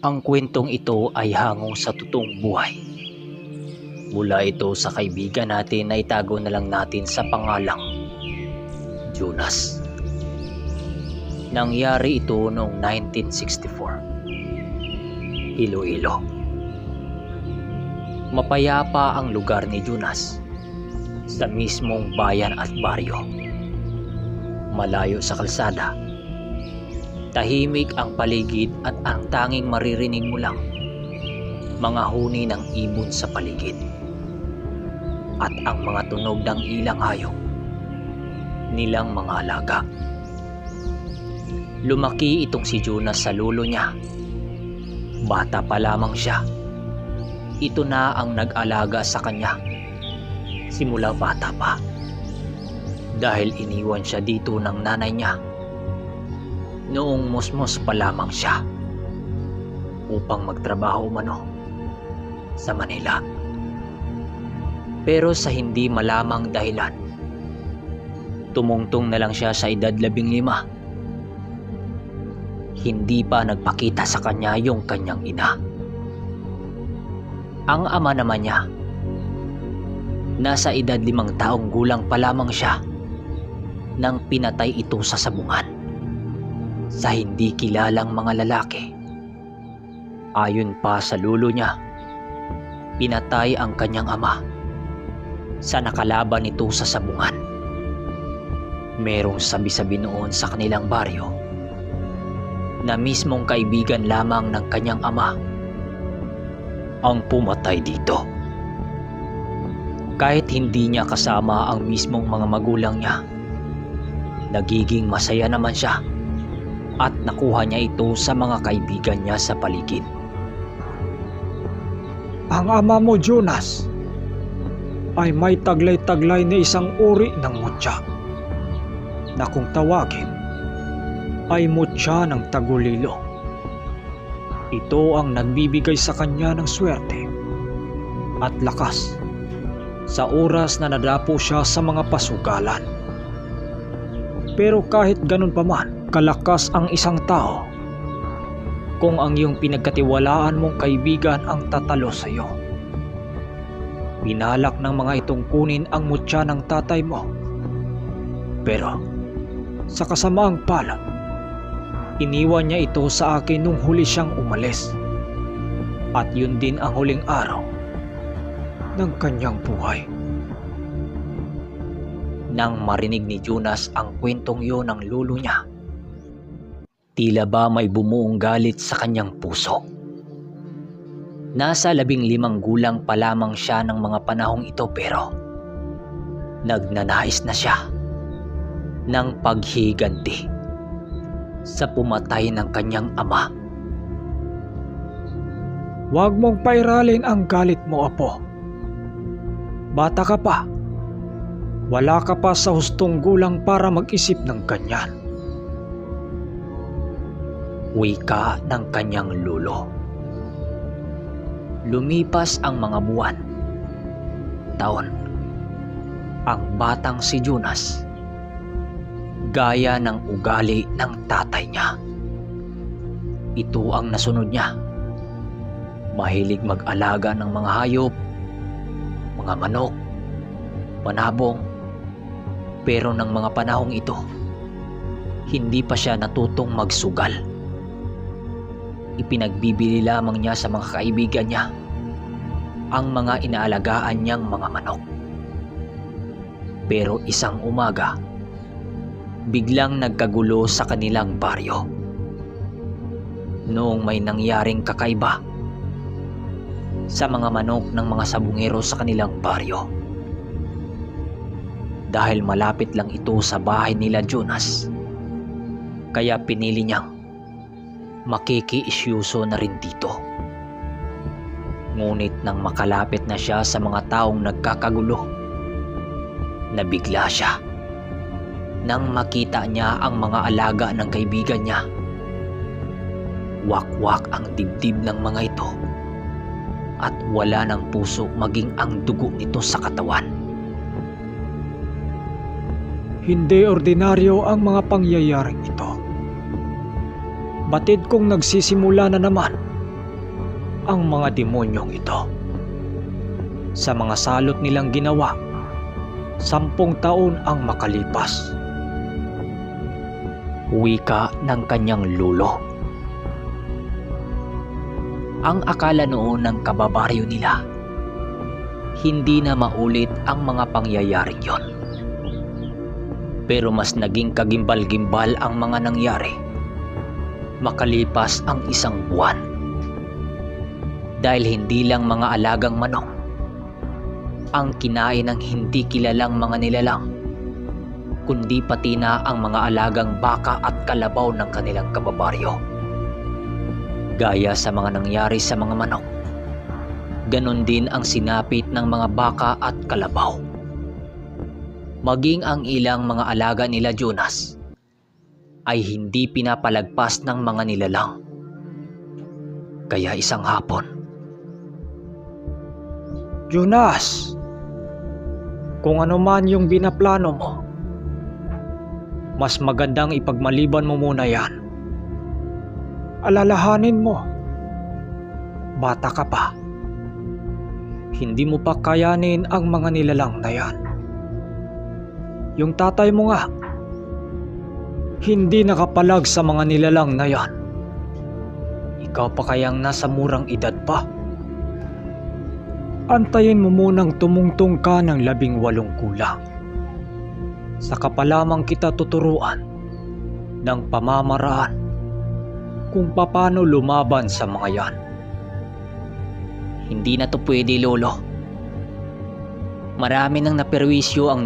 Ang kwentong ito ay hangong sa totoong buhay. Mula ito sa kaibigan natin na itago na lang natin sa pangalang Jonas. Nangyari ito noong 1964. Iloilo. Mapayapa ang lugar ni Jonas sa mismong bayan at baryo. Malayo sa kalsada. Tahimik ang paligid at ang tanging maririnig mo lang mga huni ng ibon sa paligid at ang mga tunog ng ilang hayop nilang mga alaga. Lumaki itong si Jonas sa lolo niya. Bata pa lamang siya. Ito na ang nag-alaga sa kanya simula bata pa. Dahil iniwan siya dito ng nanay niya noong musmos pa lamang siya upang magtrabaho umano sa Manila. Pero sa hindi malamang dahilan, tumungtong na lang siya sa edad 15. Hindi pa nagpakita sa kanya yung kanyang ina. Ang ama naman niya, nasa edad 5 taong gulang pa lamang siya nang pinatay ito sa sabungan sa hindi kilalang mga lalaki. Ayon pa sa lolo niya, pinatay ang kanyang ama sa nakalaban nito sa sabungan. Merong sabi-sabi noon sa kanilang baryo na mismong kaibigan lamang ng kanyang ama ang pumatay dito. Kahit hindi niya kasama ang mismong mga magulang niya, nagiging masaya naman siya at nakuha niya ito sa mga kaibigan niya sa paligid. Ang ama mo, Jonas, ay may taglay-taglay na isang uri ng mutya na kung tawagin ay mutya ng tagulilo. Ito ang nagbibigay sa kanya ng swerte at lakas sa oras na nadapo siya sa mga pasugalan. Pero kahit ganun pa man, kalakas ang isang tao kung ang iyong pinagkatiwalaan mong kaibigan ang tatalo sa iyo. Binalak ng mga itong kunin ang mutya ng tatay mo. Pero sa kasamaang palad, iniwan niya ito sa akin nung huli siyang umalis. At yun din ang huling araw ng kanyang buhay. Nang marinig ni Jonas ang kwentong yun ng lolo niya, tila ba may bumuong galit sa kanyang puso. Nasa 15 gulang pa lamang siya ng mga panahong ito pero nagnanais na siya ng paghiganti sa pumatay ng kanyang ama. Huwag mong pairalin ang galit mo, apo. Bata ka pa. Wala ka pa sa hustong gulang para mag-isip ng ganyan. Wika ng kanyang lolo. Lumipas ang mga buwan, taon. Ang batang si Jonas, gaya ng ugali ng tatay niya. Ito ang nasunod niya. Mahilig mag-alaga ng mga hayop, mga manok, panabong. Pero ng mga panahong ito, hindi pa siya natutong magsugal. Ipinagbibili lamang niya sa mga kaibigan niya ang mga inaalagaan niyang mga manok. Pero isang umaga, biglang nagkagulo sa kanilang baryo. Noong may nangyaring kakaiba sa mga manok ng mga sabungero sa kanilang baryo. Dahil malapit lang ito sa bahay nila Jonas, kaya pinili niyang makikiisyuso na rin dito. Ngunit nang makalapit na siya sa mga taong nagkakagulo, nabigla siya nang makita niya ang mga alaga ng kaibigan niya. Wakwak ang dibdib ng mga ito at wala ng puso maging ang dugo nito sa katawan. Hindi ordinaryo ang mga pangyayaring ito. Batid kong nagsisimula na naman ang mga demonyong ito. Sa mga salot nilang ginawa, 10 taon ang makalipas. Wika ng kanyang lulo. Ang akala noon ng kababaryo nila, hindi na maulit ang mga pangyayaring yon. Pero mas naging kagimbal-gimbal ang mga nangyari makalipas ang 1 buwan. Dahil hindi lang mga alagang manok ang kinain ng hindi kilalang mga nilalang, kundi pati na ang mga alagang baka at kalabaw ng kanilang kababaryo. Gaya sa mga nangyari sa mga manok, ganon din ang sinapit ng mga baka at kalabaw. Maging ang ilang mga alaga nila Jonas ay hindi pinapalagpas ng mga nilalang. Kaya isang hapon, Jonas, kung ano man yung binaplano mo, mas magandang ipagmaliban mo muna yan. Alalahanin mo, bata ka pa. Hindi mo pa kayanin ang mga nilalang na yan. Yung tatay mo nga, hindi nakapalag sa mga nilalang na yan. Ikaw pa kayang nasa murang edad pa? Antayin mo munang tumungtong ka ng 18 kulang. Saka pa lamang kita tuturuan ng pamamaraan kung paano lumaban sa mga yan. hindi na to pwede, Lolo. Marami nang naperwisyo ang